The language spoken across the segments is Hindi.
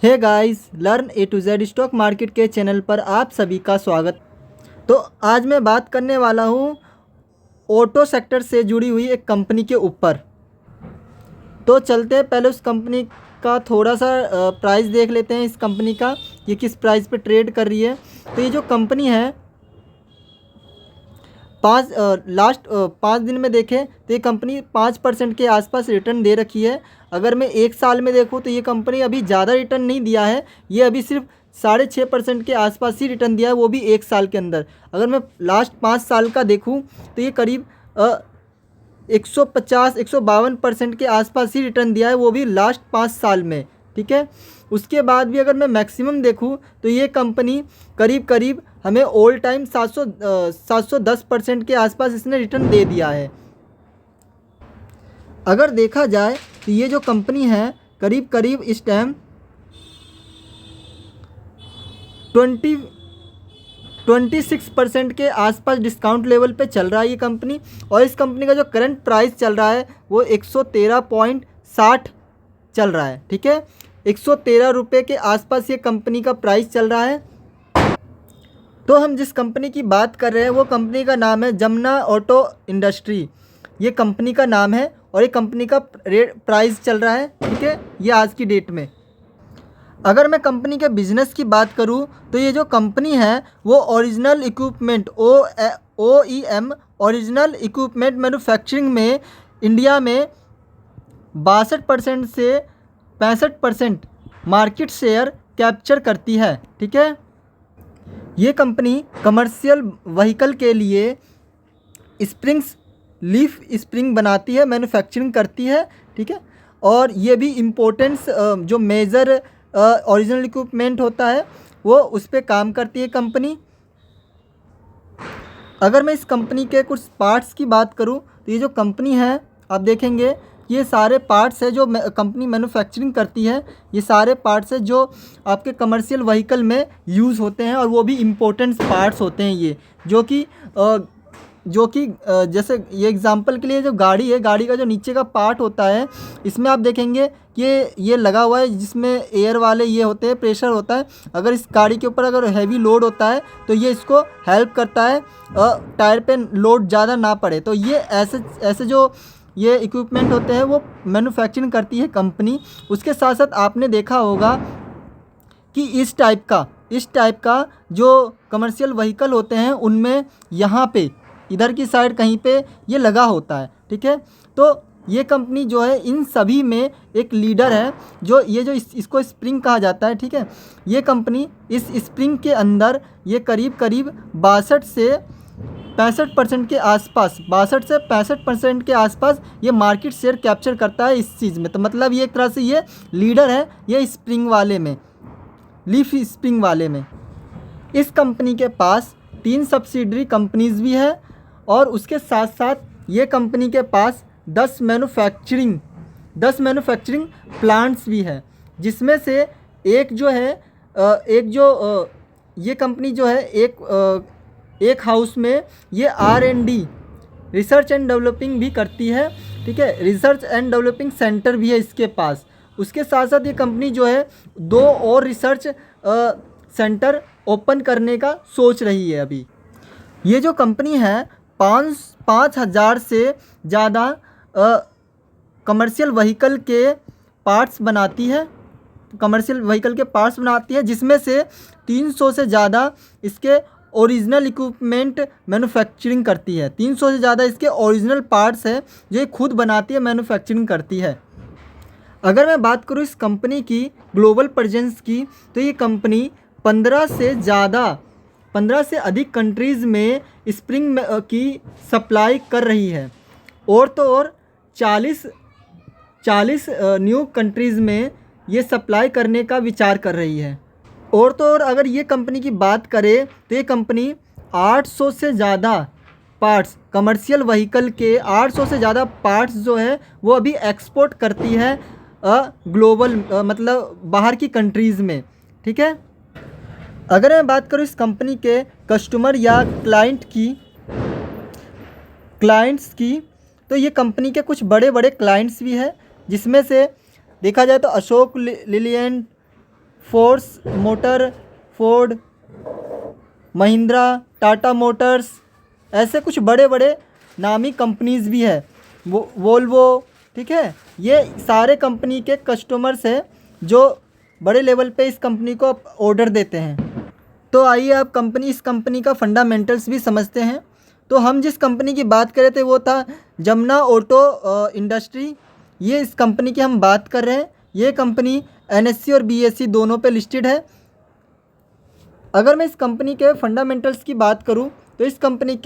Hey guys, learn A to Z stock market के चैनल पर आप सभी का स्वागत। तो आज मैं बात करने वाला हूँ ऑटो सेक्टर से जुड़ी हुई एक कंपनी के ऊपर। तो चलते हैं, पहले उस कंपनी का थोड़ा सा प्राइस देख लेते हैं। इस कंपनी का ये किस प्राइस पे ट्रेड कर रही है। तो ये जो कंपनी है लास्ट 5 दिन में देखें तो ये कंपनी 5% के आसपास रिटर्न दे रखी है। अगर मैं एक साल में देखूँ तो ये कंपनी अभी ज़्यादा रिटर्न नहीं दिया है, ये अभी सिर्फ 6.5% के आसपास ही रिटर्न दिया है, वो भी एक साल के अंदर। अगर मैं लास्ट 5 साल का देखूँ तो ये करीब 150-152% के आसपास ही रिटर्न दिया है, वो भी लास्ट 5 साल में। ठीक है, उसके बाद भी अगर मैं मैक्सिमम देखूँ तो ये कंपनी करीब करीब हमें ऑल टाइम 710% के आसपास इसने रिटर्न दे दिया है। अगर देखा जाए तो ये जो कंपनी है करीब करीब इस टाइम 26% के आसपास डिस्काउंट लेवल पे चल रहा है ये कंपनी। और इस कंपनी का जो करंट प्राइस चल रहा है वो 113.60 चल रहा है। ठीक है, 113 रुपये के आसपास ये कंपनी का प्राइस चल रहा है। तो हम जिस कंपनी की बात कर रहे हैं वो कंपनी का नाम है जमुना ऑटो इंडस्ट्री, ये कंपनी का नाम है। और ये कंपनी का प्राइस चल रहा है, ठीक है, ये आज की डेट में। अगर मैं कंपनी के बिज़नेस की बात करूं तो ये जो कंपनी है वो original equipment OEM original equipment manufacturing में इंडिया में 62% से 65% मार्केट शेयर कैप्चर करती है। ठीक है, ये कंपनी कमर्शियल व्हीकल के लिए स्प्रिंग्स, लीफ स्प्रिंग बनाती है, मैन्युफैक्चरिंग करती है। ठीक है, और ये भी इम्पोर्टेंस जो मेजर ओरिजिनल इक्विपमेंट होता है वो उस पर काम करती है कंपनी। अगर मैं इस कंपनी के कुछ पार्ट्स की बात करूं तो ये जो कंपनी है आप देखेंगे ये सारे पार्ट्स है जो कंपनी मैन्युफैक्चरिंग करती है, ये सारे पार्ट्स है जो आपके कमर्शियल व्हीकल में यूज़ होते हैं, और वो भी इम्पोर्टेंट पार्ट्स होते हैं ये, जो कि जैसे ये एग्जांपल के लिए जो गाड़ी है, गाड़ी का जो नीचे का पार्ट होता है इसमें आप देखेंगे कि ये लगा हुआ है जिसमें एयर वाले ये होते हैं, प्रेशर होता है। अगर इस गाड़ी के ऊपर अगर हैवी लोड होता है तो ये इसको हेल्प करता है टायर पे लोड ज़्यादा ना पड़े। तो ये ऐसे जो ये इक्विपमेंट होते हैं वो मैन्युफैक्चरिंग करती है कंपनी। उसके साथ साथ आपने देखा होगा कि इस टाइप का जो कमर्शियल व्हीकल होते हैं उनमें यहाँ पे इधर की साइड कहीं पे ये लगा होता है। ठीक है, तो ये कंपनी जो है इन सभी में एक लीडर है, जो ये जो इसको स्प्रिंग कहा जाता है। ठीक है, ये कंपनी इस स्प्रिंग के अंदर ये करीब करीब 62 से 65% के आसपास, 62 से 65% के आसपास ये मार्केट शेयर कैप्चर करता है इस चीज़ में। तो मतलब ये एक तरह से ये लीडर है ये स्प्रिंग वाले में, लीफ स्प्रिंग वाले में। इस कंपनी के पास 3 सब्सिडरी कंपनीज़ भी है, और उसके साथ साथ ये कंपनी के पास 10 मैन्युफैक्चरिंग प्लांट्स भी है, जिसमें से एक जो है ये कंपनी जो है एक हाउस में ये R&D, रिसर्च एंड डेवलपिंग भी करती है। ठीक है, रिसर्च एंड डेवलपिंग सेंटर भी है इसके पास। उसके साथ साथ ये कंपनी जो है 2 और रिसर्च सेंटर ओपन करने का सोच रही है अभी। ये जो कंपनी है 5,000 से ज़्यादा कमर्शियल व्हीकल के पार्ट्स बनाती है, जिसमें से 300 से ज़्यादा इसके ओरिजिनल इक्विपमेंट मैन्युफैक्चरिंग करती है। 300 से ज़्यादा इसके ओरिजिनल पार्ट्स है जो ये खुद बनाती है, मैन्युफैक्चरिंग करती है। अगर मैं बात करूँ इस कंपनी की ग्लोबल प्रेजेंस की तो ये कंपनी 15 से अधिक कंट्रीज़ में स्प्रिंग की सप्लाई कर रही है, और तो और 40 न्यू कंट्रीज़ में ये सप्लाई करने का विचार कर रही है। और तो और अगर ये कंपनी की बात करें तो ये कंपनी 800 से ज़्यादा पार्ट्स, कमर्शियल व्हीकल के 800 से ज़्यादा पार्ट्स जो है वो अभी एक्सपोर्ट करती है ग्लोबल, मतलब बाहर की कंट्रीज़ में। ठीक है, अगर मैं बात करूँ इस कंपनी के कस्टमर या क्लाइंट्स की तो ये कंपनी के कुछ बड़े बड़े क्लाइंट्स भी हैं, जिसमें से देखा जाए तो Ashok Leyland, force motor, Ford, Mahindra, Tata Motors, ऐसे कुछ बड़े बड़े नामी कंपनीज़ भी है, वोल्वो, ठीक है। ये सारे कंपनी के कस्टमर्स हैं जो बड़े लेवल पे इस कंपनी को ऑर्डर देते हैं। तो आइए आप इस कंपनी का फंडामेंटल्स भी समझते हैं। तो हम जिस कंपनी की बात कर रहे थे वो था जमुना ऑटो इंडस्ट्री। ये इस कंपनी की हम बात कर रहे हैं। ये कंपनी NSE और BSE दोनों पे लिस्टेड है। अगर मैं इस कंपनी के फंडामेंटल्स की बात करूं तो इस कंपनी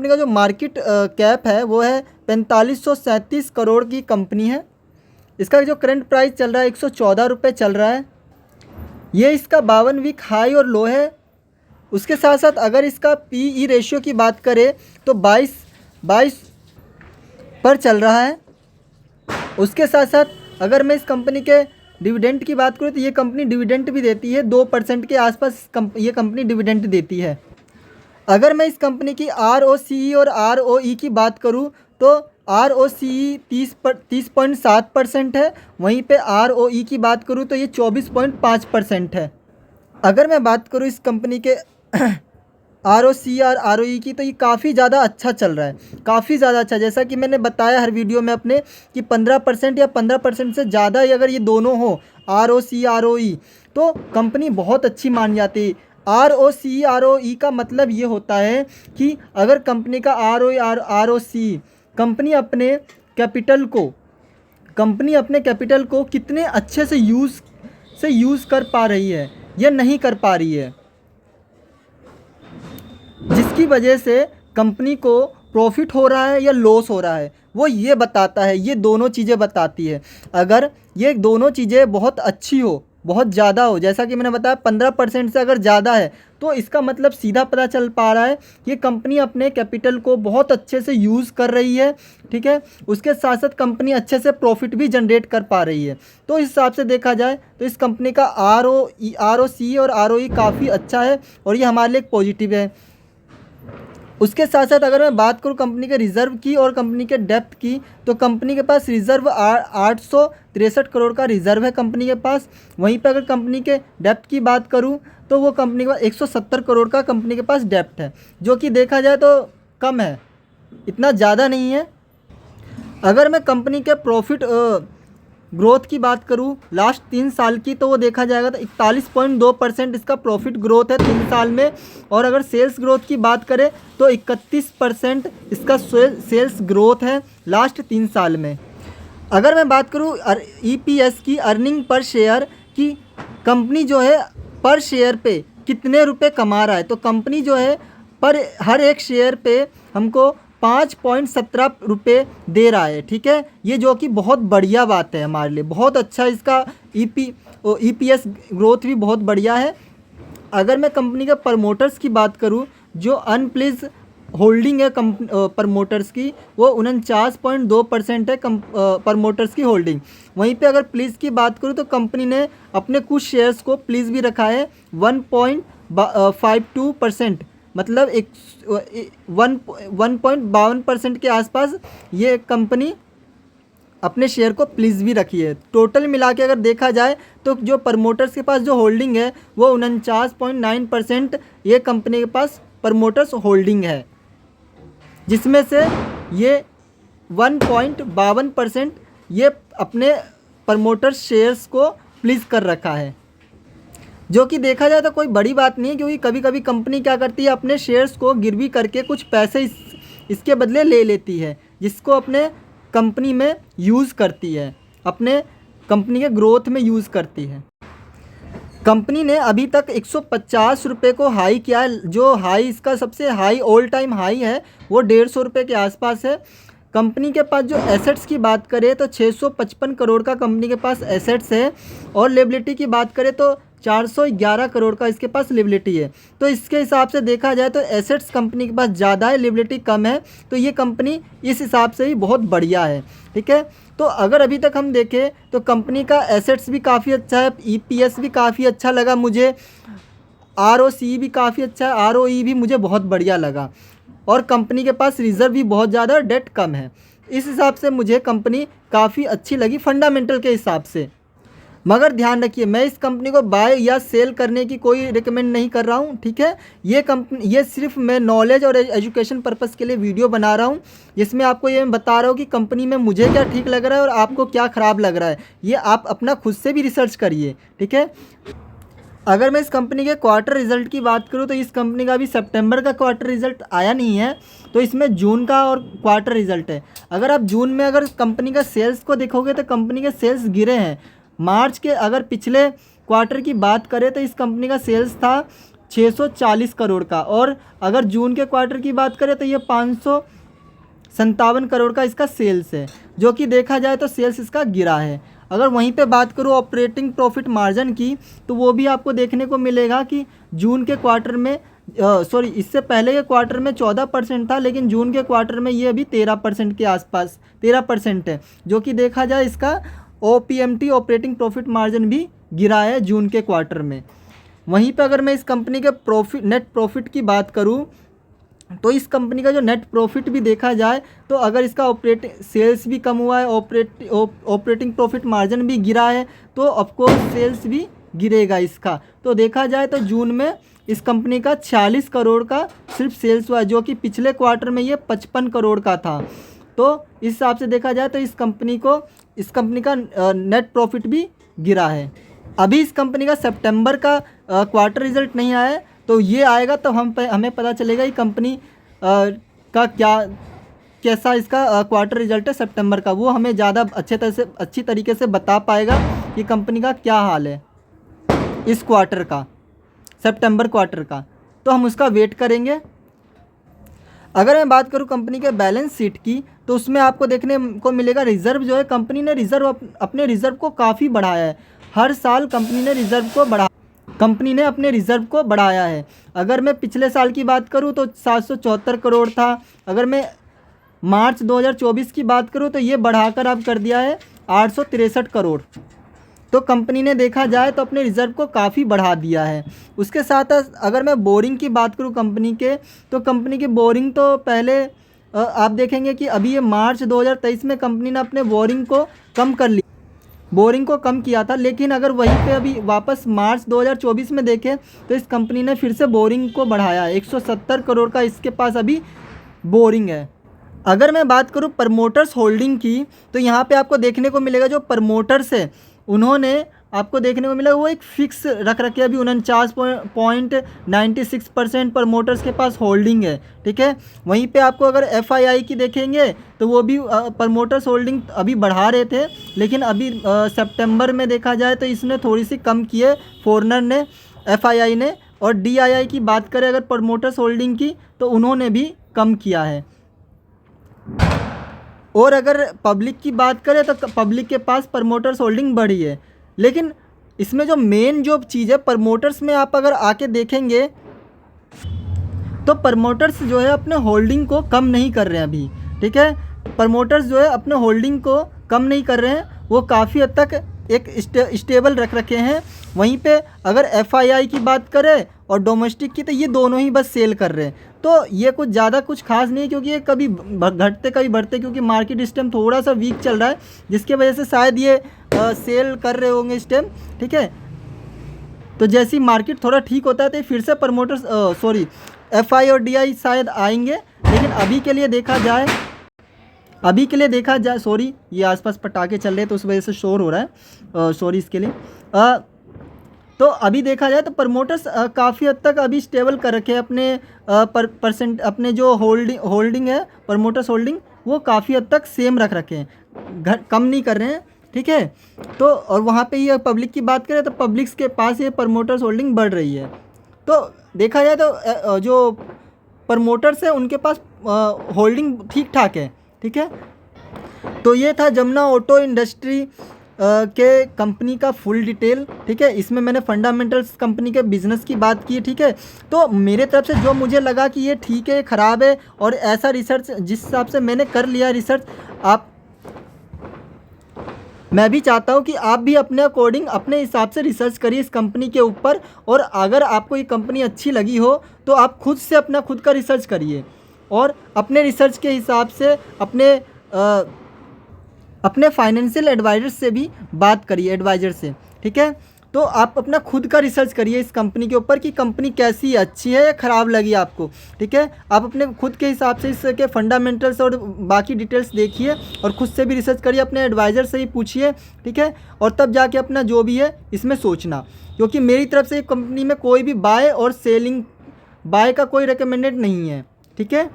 का जो मार्केट कैप है वो है 4537 करोड़ की कंपनी है। इसका जो करंट प्राइस चल रहा है 114 रुपये चल रहा है। ये इसका 52 वीक हाई और लो है। उसके साथ साथ अगर इसका PE रेशियो की बात करें तो 22 पर चल रहा है। उसके साथ साथ अगर मैं इस कंपनी के डिविडेंड की बात करूँ तो ये कंपनी डिविडेंड भी देती है, 2% के आसपास ये कंपनी डिविडेंड देती है। अगर मैं इस कंपनी की ROCE और ROE की बात करूँ तो ROCE 30.7% है, वहीं पे ROE की बात करूँ तो ये 24.5% है। अगर मैं बात करूँ इस कंपनी के ROCE और ROE की तो ये काफ़ी ज़्यादा अच्छा चल रहा है, काफ़ी ज़्यादा अच्छा। जैसा कि मैंने बताया हर वीडियो में अपने कि 15% या 15% से ज़्यादा अगर ये दोनों हो ROCE ROE तो कंपनी बहुत अच्छी मान जाती है। ROCE ROE का मतलब ये होता है कि अगर कंपनी का ROE ROCE कंपनी अपने कैपिटल को कितने अच्छे से यूज़ कर पा रही है या नहीं कर पा रही है, जिसकी वजह से कंपनी को प्रॉफिट हो रहा है या लॉस हो रहा है, वो ये बताता है। ये दोनों चीज़ें बताती है। अगर ये दोनों चीज़ें बहुत अच्छी हो, बहुत ज़्यादा हो, जैसा कि मैंने बताया 15% से अगर ज़्यादा है तो इसका मतलब सीधा पता चल पा रहा है कि कंपनी अपने कैपिटल को बहुत अच्छे से यूज़ कर रही है, ठीक है। उसके साथ साथ कंपनी अच्छे से प्रॉफिट भी जनरेट कर पा रही है। तो इस हिसाब से देखा जाए तो इस कंपनी का ROCE और ROE काफ़ी अच्छा है और ये हमारे लिए एक पॉजिटिव है। उसके साथ साथ अगर मैं बात करूं कंपनी के रिज़र्व की और कंपनी के डेप्थ की तो कंपनी के पास रिज़र्व 863 करोड़ का रिज़र्व है कंपनी के पास। वहीं पर अगर कंपनी के डेप्थ की बात करूं तो वो कंपनी के पास 170 करोड़ का कंपनी के पास डेप्थ है, जो कि देखा जाए तो कम है, इतना ज़्यादा नहीं है। अगर मैं कंपनी के प्रॉफिट ग्रोथ की बात करूं लास्ट 3 साल की तो वो देखा जाएगा तो 41.2% इसका प्रॉफिट ग्रोथ है 3 साल में। और अगर सेल्स ग्रोथ की बात करें तो 31% इसका सेल्स ग्रोथ है लास्ट 3 साल में। अगर मैं बात करूं EPS की, अर्निंग पर शेयर की, कंपनी जो है पर शेयर पे कितने रुपए कमा रहा है, तो कंपनी जो है पर हर एक शेयर पे हमको 5.17 रुपये दे रहा है, ठीक है। ये जो कि बहुत बढ़िया बात है हमारे लिए, बहुत अच्छा। इसका EPS ग्रोथ भी बहुत बढ़िया है। अगर मैं कंपनी के प्रमोटर्स की बात करूं, जो अनप्लीज होल्डिंग है प्रमोटर्स की, वो 49.2% है प्रमोटर्स की होल्डिंग। वहीं पे अगर प्लीज़ की बात करूं तो कंपनी ने अपने कुछ शेयर्स को प्लीज़ भी रखा है 1.52%, मतलब 1.52% के आसपास ये कंपनी अपने शेयर को प्लीज़ भी रखी है। टोटल मिला के अगर देखा जाए तो जो प्रमोटर्स के पास जो होल्डिंग है वो 49.9% ये कंपनी के पास प्रमोटर्स होल्डिंग है, जिसमें से ये 1.52% ये अपने प्रमोटर्स शेयर्स को प्लीज़ कर रखा है, जो कि देखा जाए तो कोई बड़ी बात नहीं है। क्योंकि कभी कभी कंपनी क्या करती है, अपने शेयर्स को गिरवी करके कुछ पैसे इसके बदले ले लेती है, जिसको अपने कंपनी में यूज़ करती है, अपने कंपनी के ग्रोथ में यूज़ करती है। कंपनी ने अभी तक 150 रुपये को हाई किया है। जो हाई इसका सबसे हाई ऑल टाइम हाई है वो 150 रुपये के आसपास है। कंपनी के पास जो एसेट्स की बात करें तो 655 करोड़ का कंपनी के पास एसेट्स है, और लेबिलिटी की बात करें तो 411 करोड़ का इसके पास लिबिलिटी है। तो इसके हिसाब से देखा जाए तो एसेट्स कंपनी के पास ज़्यादा है, लिबिलिटी कम है, तो ये कंपनी इस हिसाब से भी बहुत बढ़िया है, ठीक है। तो अगर अभी तक हम देखें तो कंपनी का एसेट्स भी काफ़ी अच्छा है, EPS भी काफ़ी अच्छा लगा मुझे, ROCE भी काफ़ी अच्छा है, ROE भी मुझे बहुत बढ़िया लगा, और कंपनी के पास रिज़र्व भी बहुत ज़्यादा और डेट कम है। इस हिसाब से मुझे कंपनी काफ़ी अच्छी लगी फंडामेंटल के हिसाब से। मगर ध्यान रखिए, मैं इस कंपनी को बाय या सेल करने की कोई रिकमेंड नहीं कर रहा हूँ, ठीक है। ये सिर्फ मैं नॉलेज और एजुकेशन पर्पस के लिए वीडियो बना रहा हूँ, जिसमें आपको ये मैं बता रहा हूँ कि कंपनी में मुझे क्या ठीक लग रहा है और आपको क्या ख़राब लग रहा है। ये आप अपना खुद से भी रिसर्च करिए, ठीक है। अगर मैं इस कंपनी के क्वार्टर रिजल्ट की बात करूँ तो इस कंपनी का अभी सितंबर का क्वार्टर रिजल्ट आया नहीं है, तो इसमें जून का और क्वार्टर रिजल्ट है। अगर आप जून में अगर कंपनी का सेल्स को देखोगे तो कंपनी के सेल्स गिरे हैं। मार्च के अगर पिछले क्वार्टर की बात करें तो इस कंपनी का सेल्स था 640 करोड़ का, और अगर जून के क्वार्टर की बात करें तो ये 557 करोड़ का इसका सेल्स है, जो कि देखा जाए तो सेल्स इसका गिरा है। अगर वहीं पे बात करूँ ऑपरेटिंग प्रॉफिट मार्जिन की, तो वो भी आपको देखने को मिलेगा कि जून के क्वार्टर में इससे पहले के क्वार्टर में 14% था, लेकिन जून के क्वार्टर में ये अभी 13% के आसपास 13% है, जो कि देखा जाए इसका OPMT ऑपरेटिंग प्रॉफिट मार्जिन भी गिरा है जून के क्वार्टर में। वहीं पे अगर मैं इस कंपनी के नेट प्रॉफिट की बात करूं तो इस कंपनी का जो नेट प्रॉफिट भी देखा जाए तो अगर इसका सेल्स भी कम हुआ है, ऑपरेटिंग प्रॉफिट मार्जिन भी गिरा है, तो ऑफकोर्स सेल्स भी गिरेगा इसका। तो देखा जाए तो जून में इस कंपनी का 46 करोड़ का सिर्फ सेल्स हुआ है, जो कि पिछले क्वार्टर में ये 55 करोड़ का था। तो इस हिसाब से देखा जाए तो इस कंपनी का नेट प्रॉफिट भी गिरा है। अभी इस कंपनी का सितंबर का क्वार्टर रिजल्ट नहीं आया है, तो ये आएगा तो हमें पता चलेगा कि कंपनी का कैसा इसका क्वार्टर रिजल्ट है सितंबर का। वो हमें ज़्यादा अच्छी तरीके से बता पाएगा कि कंपनी का क्या हाल है इस क्वार्टर का, सितंबर क्वार्टर का। तो हम उसका वेट करेंगे। अगर मैं बात करूं कंपनी के बैलेंस शीट की, तो उसमें आपको देखने को मिलेगा रिज़र्व जो है, कंपनी ने अपने रिज़र्व को काफ़ी बढ़ाया है। हर साल कंपनी ने अपने रिज़र्व को बढ़ाया है। अगर मैं पिछले साल की बात करूं तो 774 करोड़ था। अगर मैं मार्च 2024 की बात करूं तो ये बढ़ाकर अब कर दिया है 863 करोड़। तो कंपनी ने देखा जाए तो अपने रिज़र्व को काफ़ी बढ़ा दिया है। उसके साथ अगर मैं बोरिंग की बात करूं कंपनी के, तो कंपनी की बोरिंग तो पहले आप देखेंगे कि अभी ये मार्च 2023 में कंपनी ने अपने बोरिंग को कम किया था, लेकिन अगर वहीं पे अभी वापस मार्च 2024 में देखें तो इस कंपनी ने फिर से बोरिंग को बढ़ाया। 170 करोड़ का इसके पास अभी बोरिंग है। अगर मैं बात करूं प्रमोटर्स होल्डिंग की, तो यहाँ पे आपको देखने को मिलेगा जो प्रमोटर्स है उन्होंने आपको देखने को मिला वो एक फिक्स रख रखे अभी 49.96% प्रमोटर्स के पास होल्डिंग है, ठीक है। वहीं पे आपको अगर FII की देखेंगे तो वो भी प्रमोटर्स होल्डिंग अभी बढ़ा रहे थे, लेकिन अभी सितंबर में देखा जाए तो इसने थोड़ी सी कम की है फॉरनर ने, FII ने। और DII की बात करें अगर प्रमोटर्स होल्डिंग की, तो उन्होंने भी कम किया है। और अगर पब्लिक की बात करें तो पब्लिक के पास प्रमोटर्स होल्डिंग बढ़ी है। लेकिन इसमें जो मेन जो चीज़ है प्रमोटर्स में, आप अगर आके देखेंगे तो प्रमोटर्स जो है अपने होल्डिंग को कम नहीं कर रहे हैं अभी, ठीक है। प्रमोटर्स जो है अपने होल्डिंग को कम नहीं कर रहे हैं, वो काफ़ी हद तक एक स्टेबल रख रखे हैं। वहीं पे अगर FII की बात करें और डोमेस्टिक की, तो ये दोनों ही बस सेल कर रहे हैं। तो ये कुछ ज़्यादा कुछ खास नहीं है, क्योंकि ये कभी घटते कभी बढ़ते, क्योंकि मार्केट इस टाइम थोड़ा सा वीक चल रहा है, जिसके वजह से शायद ये सेल कर रहे होंगे इस टाइम, ठीक है। तो जैसे ही मार्केट थोड़ा ठीक होता है तो फिर से प्रमोटर्स FI और DI शायद आएंगे। लेकिन अभी के लिए देखा जाए सॉरी, ये आसपास पटाखे चल रहे हैं तो उस वजह से शोर हो रहा है, सॉरी इसके लिए। तो अभी देखा जाए तो प्रमोटर्स काफ़ी हद तक अभी स्टेबल कर रखे हैं अपने परसेंट, अपने जो होल्डिंग है प्रमोटर्स होल्डिंग, वो काफ़ी हद तक सेम रख रखे हैं, कम नहीं कर रहे हैं, ठीक है। तो और वहाँ पे ये पब्लिक की बात करें तो पब्लिक्स के पास ये प्रमोटर्स होल्डिंग बढ़ रही है। तो देखा जाए तो जो प्रमोटर्स है उनके पास होल्डिंग ठीक ठाक है, ठीक है। तो ये था जमुना ऑटो इंडस्ट्री के कंपनी का फुल डिटेल, ठीक है। इसमें मैंने फंडामेंटल्स कंपनी के बिज़नेस की बात की, ठीक है। तो मेरे तरफ से जो मुझे लगा कि ये ठीक है, ख़राब है, और ऐसा रिसर्च जिस हिसाब से मैंने कर लिया रिसर्च, मैं भी चाहता हूँ कि आप भी अपने अकॉर्डिंग अपने हिसाब से रिसर्च करिए इस कंपनी के ऊपर। और अगर आपको ये कंपनी अच्छी लगी हो तो आप खुद से खुद का रिसर्च करिए, और अपने रिसर्च के हिसाब से अपने फाइनेंशियल एडवाइज़र से भी बात करिए, ठीक है। तो आप अपना खुद का रिसर्च करिए इस कंपनी के ऊपर कि कंपनी कैसी है, अच्छी है या ख़राब लगी आपको, ठीक है। आप अपने खुद के हिसाब से इसके फंडामेंटल्स और बाकी डिटेल्स देखिए और खुद से भी रिसर्च करिए, अपने एडवाइज़र से ही पूछिए, ठीक है। और तब जाके अपना जो भी है इसमें सोचना, क्योंकि मेरी तरफ से कंपनी में कोई भी बाय और सेलिंग, बाय का कोई रिकमेंडेड नहीं है, ठीक है।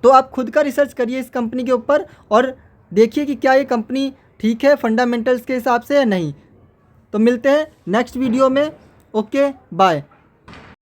तो आप खुद का रिसर्च करिए इस कंपनी के ऊपर और देखिए कि क्या ये कंपनी ठीक है फंडामेंटल्स के हिसाब से या नहीं। तो मिलते हैं नेक्स्ट वीडियो में। Okay bye.